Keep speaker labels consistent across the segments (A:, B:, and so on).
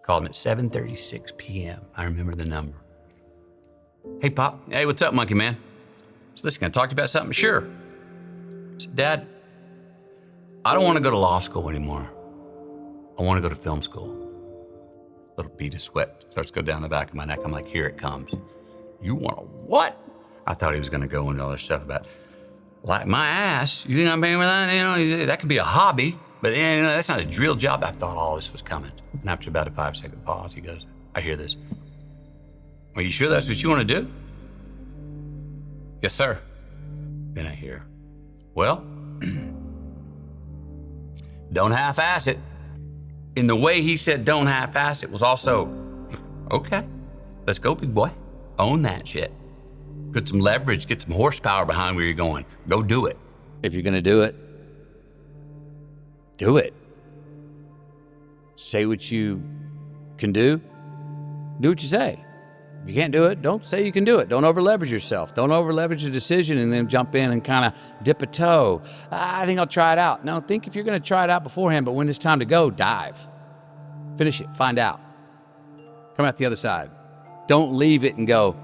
A: Called him at 7:36 p.m. I remember the number. Hey, Pop. Hey, what's up, monkey man? So listen, can I talk to you about something? Sure. I said, Dad, I don't want to go to law school anymore. I want to go to film school. A little bead of sweat starts to go down the back of my neck. I'm like, here it comes. You want to what? I thought he was going to go into all this stuff about, like, my ass. You think I'm paying for that? You know, that could be a hobby, but you know, that's not a real job. I thought all this was coming. And after about a 5-second pause, he goes, I hear this. Are you sure that's what you want to do? Yes, sir. Then I hear, well, don't half-ass it. In the way he said don't half-ass it was also, okay, let's go, big boy. Own that shit. Put some leverage, get some horsepower behind where you're going. Go do it. If you're gonna do it, do it. Say what you can do what you say. If you can't do it, don't say you can do it. Don't over-leverage yourself. Don't over-leverage a decision and then jump in and kind of dip a toe. I think I'll try it out. No, think if you're gonna try it out beforehand, but when it's time to go, dive. Finish it, find out. Come out the other side. Don't leave it and go,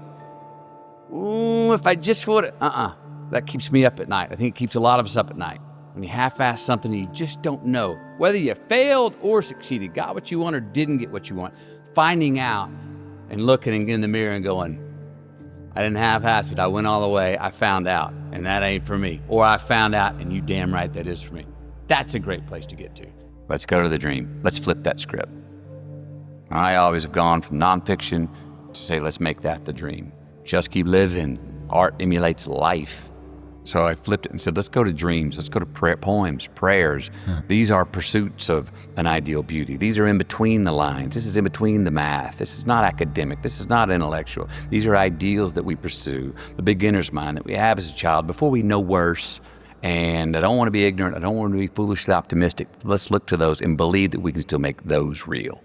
A: ooh, if I just would, That keeps me up at night. I think it keeps a lot of us up at night. When you half-ass something, you just don't know whether you failed or succeeded, got what you want or didn't get what you want. Finding out and looking in the mirror and going, I didn't half-ass it. I went all the way. I found out, and that ain't for me. Or I found out, and you damn right that is for me. That's a great place to get to. Let's go to the dream. Let's flip that script. I always have gone from nonfiction to say, let's make that the dream. Just keep living. Art emulates life. So I flipped it and said, let's go to dreams. Let's go to poems, prayers. These are pursuits of an ideal beauty. These are in between the lines. This is in between the math. This is not academic. This is not intellectual. These are ideals that we pursue, the beginner's mind that we have as a child before we know worse. And I don't want to be ignorant. I don't want to be foolishly optimistic. Let's look to those and believe that we can still make those real.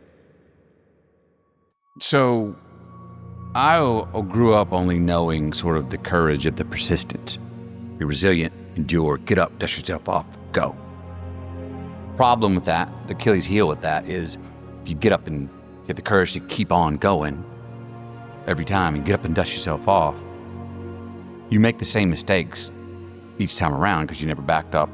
A: So I grew up only knowing sort of the courage of the persistence. Be resilient, endure, get up, dust yourself off, go. Problem with that, the Achilles heel with that is if you get up and you have the courage to keep on going every time and get up and dust yourself off, you make the same mistakes each time around because you never backed up.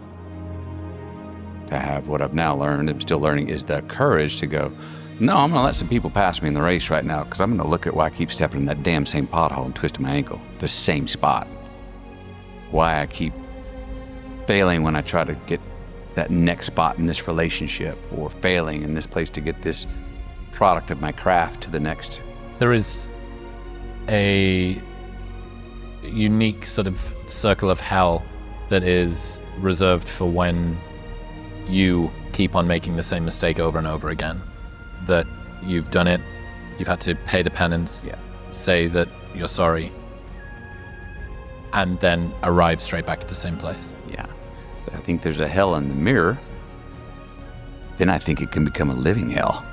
A: To have what I've now learned, I'm still learning, is the courage to go, no, I'm gonna let some people pass me in the race right now because I'm gonna look at why I keep stepping in that damn same pothole and twisting my ankle, the same spot. Why I keep failing when I try to get that next spot in this relationship or failing in this place to get this product of my craft to the next.
B: There is a unique sort of circle of hell that is reserved for when you keep on making the same mistake over and over again. That you've done it, you've had to pay the penance, say that you're sorry, and then arrive straight back to the same place.
A: Yeah. I think there's a hell in the mirror. Then I think it can become a living hell.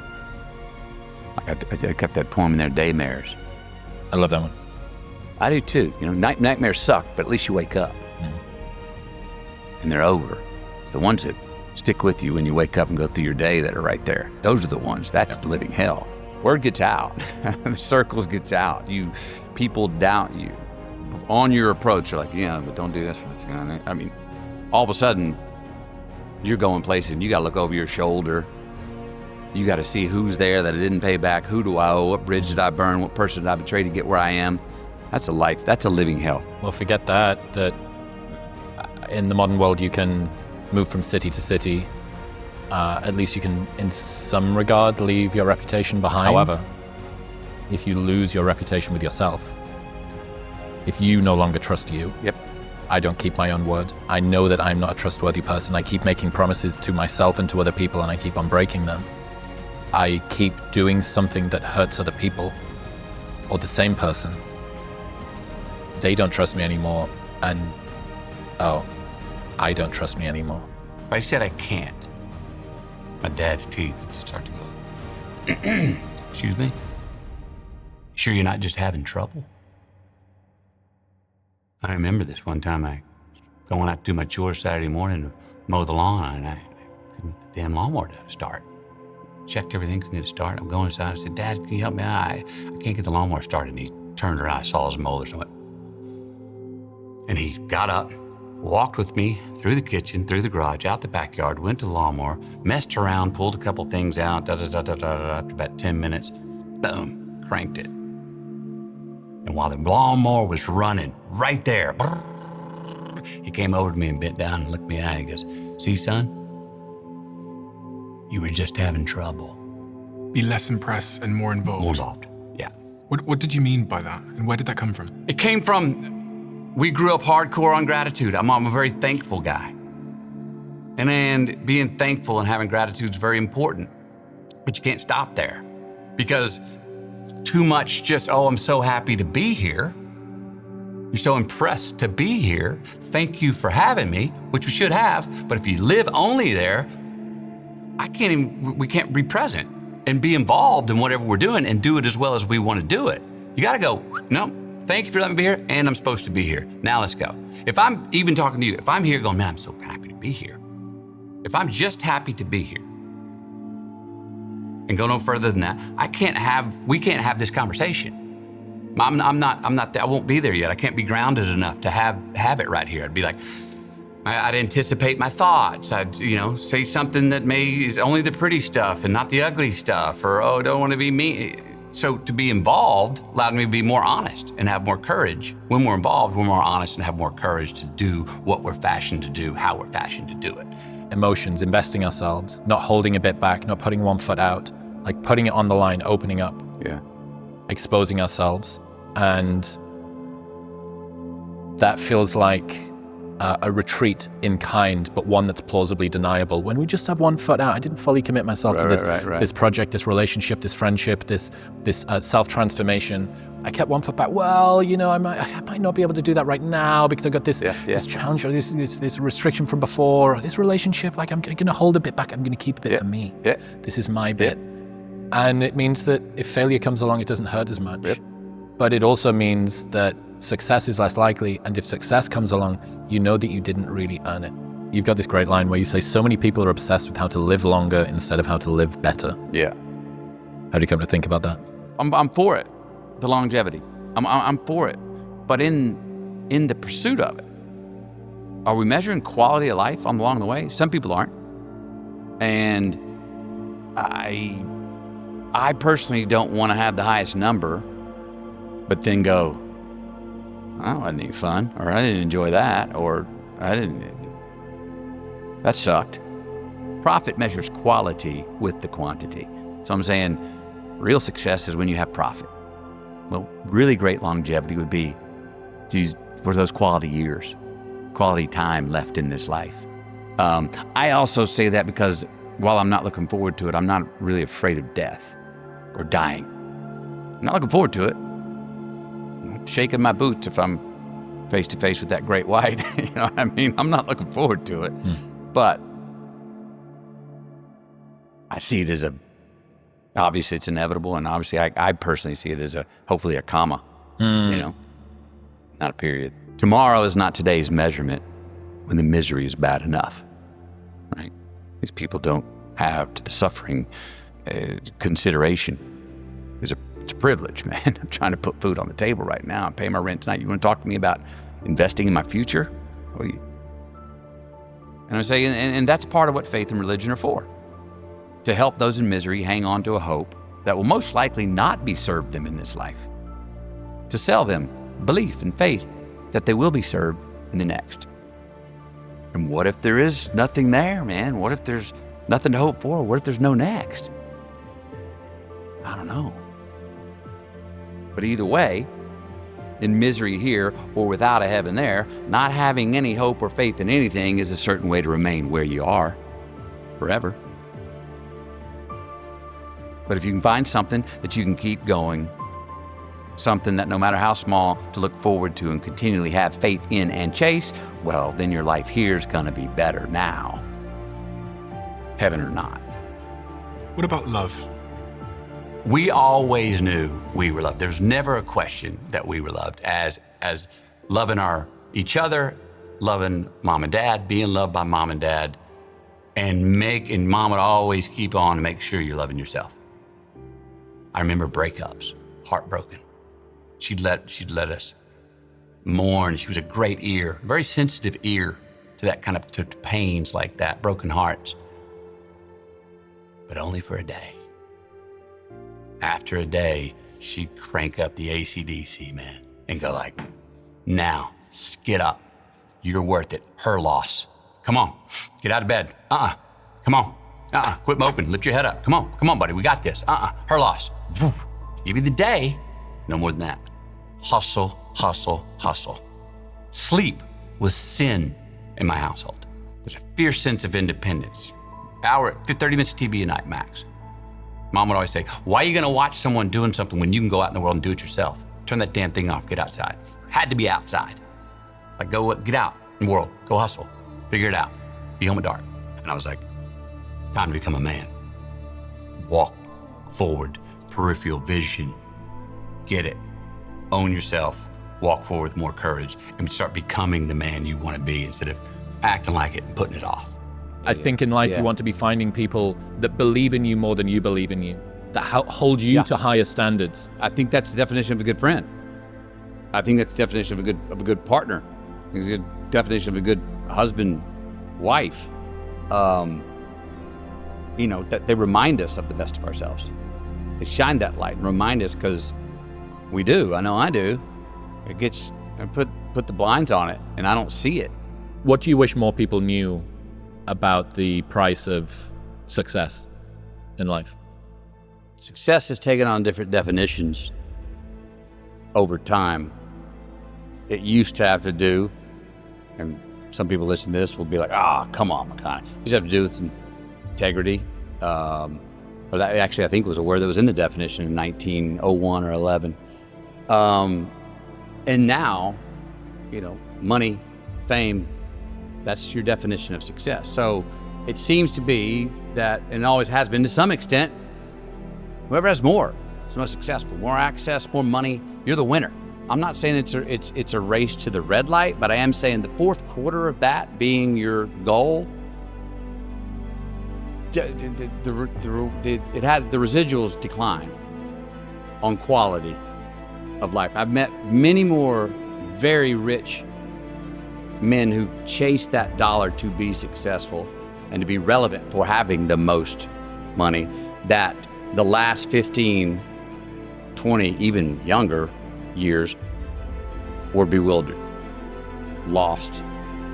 A: I got that poem in there, Daymares.
B: I love that one.
A: I do too. You know, nightmares suck, but at least you wake up. And they're over. It's the ones that stick with you when you wake up and go through your day that are right there. Those are the ones. That's the living hell. Word gets out. The circles gets out. People doubt you. On your approach, you're like, yeah, but don't do this. You know what I mean? I mean, all of a sudden, you're going places and you got to look over your shoulder. You got to see who's there that I didn't pay back. Who do I owe? What bridge did I burn? What person did I betray to get where I am? That's a life. That's a living hell.
B: Well, forget that in the modern world, you can move from city to city. At least you can, in some regard, leave your reputation behind. However, if you lose your reputation with yourself, if you no longer trust you, I don't keep my own word. I know that I'm not a trustworthy person. I keep making promises to myself and to other people, and I keep on breaking them. I keep doing something that hurts other people, or the same person. They don't trust me anymore, and I don't trust me anymore.
A: If I said I can't, my dad's teeth would just start to go, excuse me? Sure you're not just having trouble? I remember this one time I was going out to do my chores Saturday morning to mow the lawn, and I couldn't get the damn lawnmower to start. checked everything, couldn't get it started. I'm going inside. I said, Dad, can you help me out? I can't get the lawnmower started. And he turned around, I saw his molars. And he got up, walked with me through the kitchen, through the garage, out the backyard, went to the lawnmower, messed around, pulled a couple things out, after about 10 minutes, boom, cranked it. And while the lawnmower was running right there, he came over to me and bent down and looked me in the eye and he goes, see, son, you were just having trouble.
C: Be less impressed and more involved.
A: More involved, yeah.
C: What did you mean by that? And where did that come from?
A: It came from, we grew up hardcore on gratitude. I'm a very thankful guy. And being thankful and having gratitude is very important. But you can't stop there. Because too much just, I'm so happy to be here. You're so impressed to be here. Thank you for having me, which we should have. But if you live only there, we can't be present and be involved in whatever we're doing and do it as well as we want to do it. You got to go, no, thank you for letting me be here, and I'm supposed to be here. Now let's go. If I'm even talking to you, if I'm here going, man, I'm so happy to be here. If I'm just happy to be here and go no further than that, we can't have this conversation. I'm not there. I won't be there yet. I can't be grounded enough to have it right here. I'd be like, I'd anticipate my thoughts. I'd, say something that is only the pretty stuff and not the ugly stuff, or, don't want to be me. So to be involved allowed me to be more honest and have more courage. When we're involved, we're more honest and have more courage to do what we're fashioned to do, how we're fashioned to do it.
B: Emotions, investing ourselves, not holding a bit back, not putting one foot out, like putting it on the line, opening up, exposing ourselves. And that feels like a retreat in kind, but one that's plausibly deniable. When we just have one foot out, I didn't fully commit myself to this project, this relationship, this friendship, this self-transformation. I kept one foot back. Well, I might not be able to do that right now because I've got this challenge or this restriction from before, or this relationship. Like I'm going to hold a bit back. I'm going to keep a bit for me. Yeah. This is my bit. And it means that if failure comes along, it doesn't hurt as much. But it also means that success is less likely. And if success comes along, you know that you didn't really earn it. You've got this great line where you say, so many people are obsessed with how to live longer instead of how to live better. Yeah. How do you come to think about that?
A: I'm for it, the longevity. I'm for it. But in the pursuit of it, are we measuring quality of life along the way? Some people aren't. And I personally don't want to have the highest number, but then go, that wasn't any fun, or I didn't enjoy that, or that sucked. Profit measures quality with the quantity. So I'm saying real success is when you have profit. Well, really great longevity would be for those quality years, quality time left in this life. I also say that because while I'm not looking forward to it, I'm not really afraid of death or dying. I'm not looking forward to it. I'm shaking my boots if I'm face to face with that great white. You know what I mean? I'm not looking forward to it. But I see it as obviously it's inevitable, and obviously I personally see it as hopefully a comma, not a period. Tomorrow is not today's measurement when the misery is bad enough, right? These people don't have to the suffering consideration. It's a privilege, man. I'm trying to put food on the table right now and pay my rent tonight. You want to talk to me about investing in my future? And I say, and that's part of what faith and religion are for. To help those in misery hang on to a hope that will most likely not be served them in this life. To sell them belief and faith that they will be served in the next. And what if there is nothing there, man? What if there's nothing to hope for? What if there's no next? I don't know. But either way, in misery here or without a heaven there, not having any hope or faith in anything is a certain way to remain where you are forever. But if you can find something that you can keep going, something that no matter how small to look forward to and continually have faith in and chase, well, then your life here is going to be better now, heaven or not.
C: What about love?
A: We always knew we were loved. There's never a question that we were loved as loving each other, loving mom and dad, being loved by mom and dad. And mom would always keep on to make sure you're loving yourself. I remember breakups, heartbroken. She'd let us mourn. She was a great ear, very sensitive ear to that kind of to pains like that, broken hearts. But only for a day. After a day, she'd crank up the AC/DC, man, and go like, now, get up. You're worth it. Her loss. Come on, get out of bed. Come on. Quit moping. Lift your head up. Come on, buddy. We got this. Her loss. Give you the day. No more than that. Hustle, hustle, hustle. Sleep was sin in my household. There's a fierce sense of independence. 30 minutes of TV a night, max. Mom would always say, why are you gonna watch someone doing something when you can go out in the world and do it yourself? Turn that damn thing off, get outside. Had to be outside. Like get out in the world, go hustle, figure it out, be home at dark. And I was like, time to become a man. Walk forward, peripheral vision, get it, own yourself, walk forward with more courage, and start becoming the man you wanna be instead of acting like it and putting it off.
B: I think in life you want to be finding people that believe in you more than you believe in you, that hold you to higher standards.
A: I think that's the definition of a good friend. I think that's the definition of a good partner. A good definition of a good husband, wife. That they remind us of the best of ourselves. They shine that light and remind us, because we do. I know I do. I put the blinds on it and I don't see it.
B: What do you wish more people knew about the price of success in life?
A: Success has taken on different definitions over time. It used to have to do, and some people listening to this will be like, come on, McConaughey. It used to have to do with integrity. Or that actually, I think was a word that was in the definition in 1901 or 11. And now, money, fame, that's your definition of success. So it seems to be that, and it always has been to some extent, whoever has more is the most successful. More access, more money, you're the winner. I'm not saying it's a race to the red light, but I am saying the fourth quarter of that being your goal, it has the residuals decline on quality of life. I've met many more very rich men who chase that dollar to be successful and to be relevant for having the most money, that the last 15, 20, even younger years were bewildered, lost,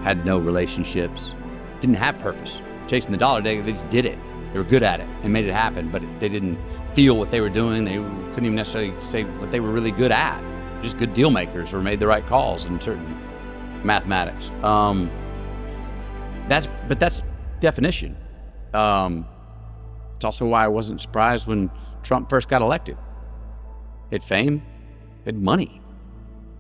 A: had no relationships, didn't have purpose. Chasing the dollar, they just did it. They were good at it and made it happen, but they didn't feel what they were doing. They couldn't even necessarily say what they were really good at. Just good deal makers or made the right calls in certain mathematics. That's definition. It's also why I wasn't surprised when Trump first got elected. He had fame, he had money.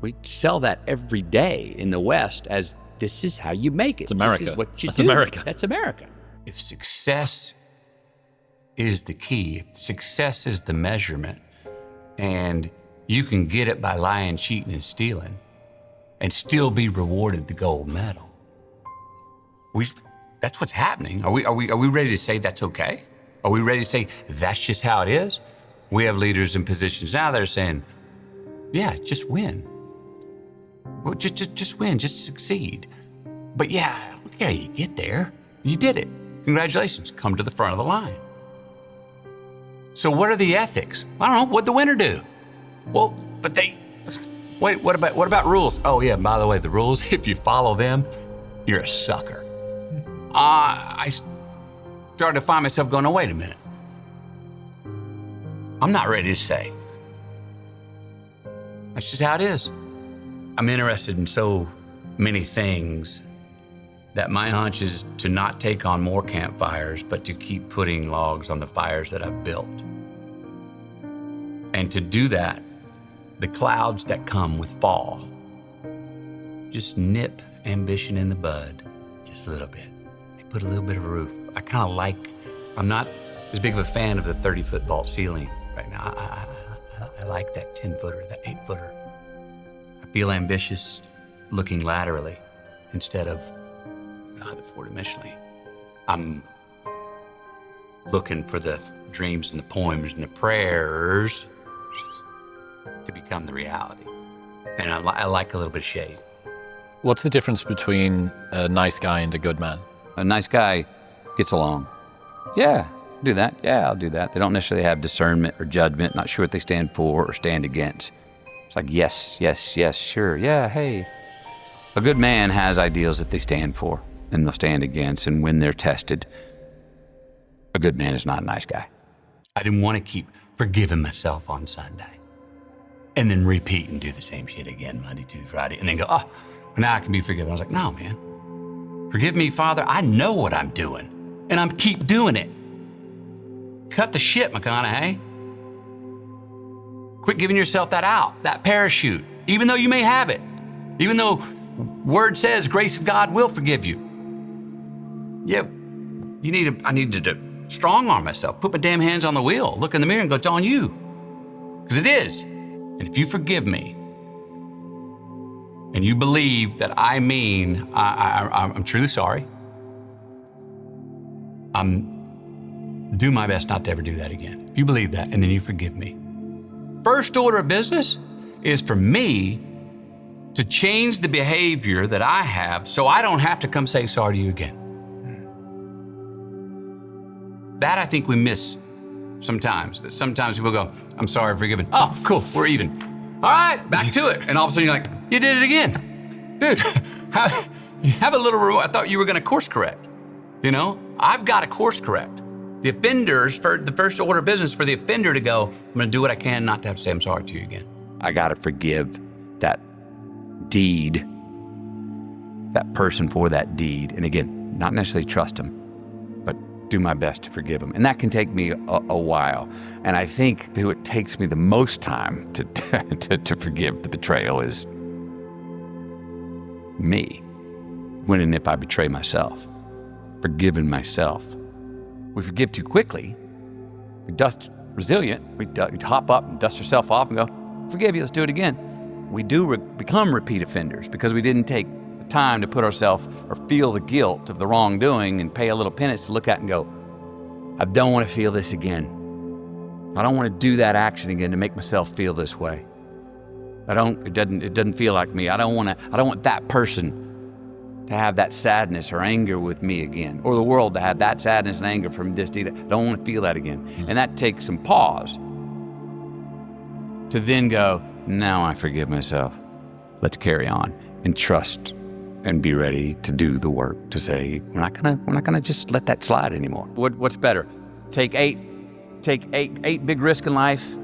A: We sell that every day in the West as this is how you make it.
B: It's America.
A: This is what you
B: That's
A: do.
B: America.
A: That's America. If success is the key, if success is the measurement, and you can get it by lying, cheating, and stealing, and still be rewarded the gold medal. That's what's happening. Are we ready to say that's okay? Are we ready to say that's just how it is? We have leaders in positions now that are saying, yeah, just win. Well, just win, just succeed. But yeah, I don't care how you get there. You did it. Congratulations, come to the front of the line. So what are the ethics? I don't know, what'd the winner do? Well, but wait, what about rules? Oh yeah, by the way, the rules, if you follow them, you're a sucker. I started to find myself going, oh, wait a minute. I'm not ready to say. That's just how it is. I'm interested in so many things that my hunch is to not take on more campfires, but to keep putting logs on the fires that I've built. And to do that, the clouds that come with fall, just nip ambition in the bud, just a little bit. They put a little bit of a roof. I'm not as big of a fan of the 30-foot vault ceiling right now. I like that 10-footer, that 8-footer. I feel ambitious looking laterally instead of, the four-dimensionally. I'm looking for the dreams and the poems and the prayers to become the reality. And I like a little bit of shade.
B: What's the difference between a nice guy and a good man?
A: A nice guy gets along. Yeah, do that. Yeah, I'll do that. They don't necessarily have discernment or judgment, not sure what they stand for or stand against. It's like, yes, yes, yes, sure, yeah, hey. A good man has ideals that they stand for and they'll stand against, and when they're tested, a good man is not a nice guy. I didn't want to keep forgiving myself on Sunday and then repeat and do the same shit again Monday, Tuesday, Friday, and then go, oh, now I can be forgiven. I was like, no, man. Forgive me, Father. I know what I'm doing, and I'm keep doing it. Cut the shit, McConaughey. Quit giving yourself that out, that parachute, even though you may have it, even though word says grace of God will forgive you. Yeah, I need to strong arm myself, put my damn hands on the wheel, look in the mirror and go, it's on you, because it is. And if you forgive me, and you believe that I mean I'm truly sorry, do my best not to ever do that again. You believe that, and then you forgive me. First order of business is for me to change the behavior that I have so I don't have to come say sorry to you again. That I think we miss sometimes. That sometimes people go, I'm sorry, forgiven. Oh, cool, we're even. All right, back to it. And all of a sudden you're like, you did it again. Dude, have a little, I thought you were gonna course correct. You know, I've got to course correct. The offenders, for the first order of business, for the offender to go, I'm gonna do what I can not to have to say I'm sorry to you again. I gotta forgive that deed, that person for that deed. And again, not necessarily trust them, but do my best to forgive them. And that can take me a while. And I think who it takes me the most time to forgive the betrayal is me. When and if I betray myself, forgiving myself. We forgive too quickly. We dust resilient. We hop up and dust ourselves off and go, forgive you, let's do it again. We do become repeat offenders because we didn't take the time to put ourselves or feel the guilt of the wrongdoing and pay a little penance to look at and go, I don't want to feel this again. I don't want to do that action again to make myself feel this way. It doesn't feel like me. I don't want that person to have that sadness or anger with me again, or the world to have that sadness and anger from this deed. I don't want to feel that again. And that takes some pause to then go, now I forgive myself. Let's carry on and trust and be ready to do the work to say, we're not gonna just let that slide anymore. What's better? Take eight big risks in life,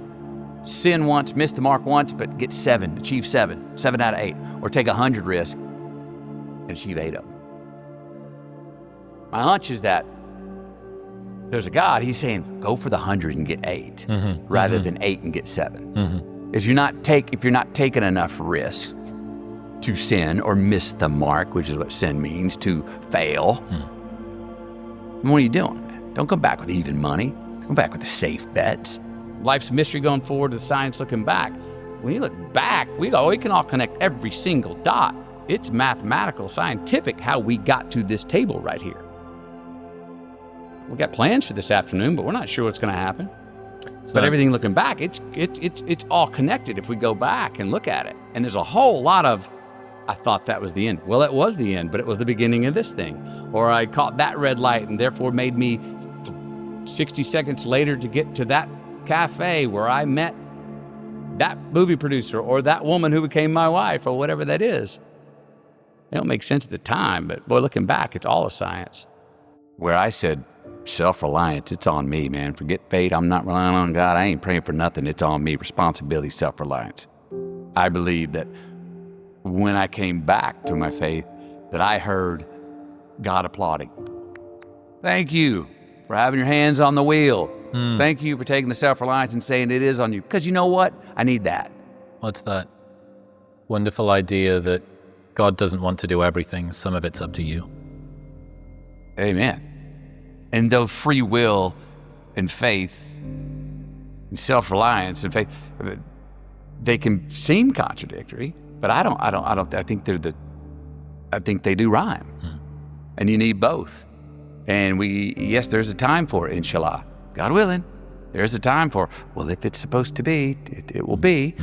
A: sin once, miss the mark once, but get achieve seven out of 8, or take 100 risks and achieve 8 of them. My hunch is that there's a God, he's saying, go for the 100 and get 8, rather than 8 and get 7. If you're not taking enough risk to sin or miss the mark, which is what sin means, to fail, what are you doing? Don't come back with even money. Come back with the safe bets. Life's mystery going forward, the science looking back. When you look back, we can all connect every single dot. It's mathematical, scientific, how we got to this table right here. We got plans for this afternoon, but we're not sure what's going to happen. But everything looking back, it's all connected if we go back and look at it. And there's a whole lot of, I thought that was the end. Well, it was the end, but it was the beginning of this thing. Or I caught that red light and therefore made me 60 seconds later to get to that cafe where I met that movie producer or that woman who became my wife or whatever that is. It don't make sense at the time, but boy, looking back, it's all a science. Where I said, self-reliance, it's on me, man. Forget fate, I'm not relying on God. I ain't praying for nothing, it's on me. Responsibility, self-reliance. I believe that when I came back to my faith, that I heard God applauding. Thank you for having your hands on the wheel. Thank you for taking the self-reliance and saying it is on you. Because you know what? I need that.
B: What's that wonderful idea that God doesn't want to do everything, some of it's up to you?
A: Amen. And though free will and faith and self-reliance and faith, they can seem contradictory, but I think they do rhyme. And you need both. And yes, there's a time for it, inshallah. God willing, there's a time for, well, if it's supposed to be, it will be.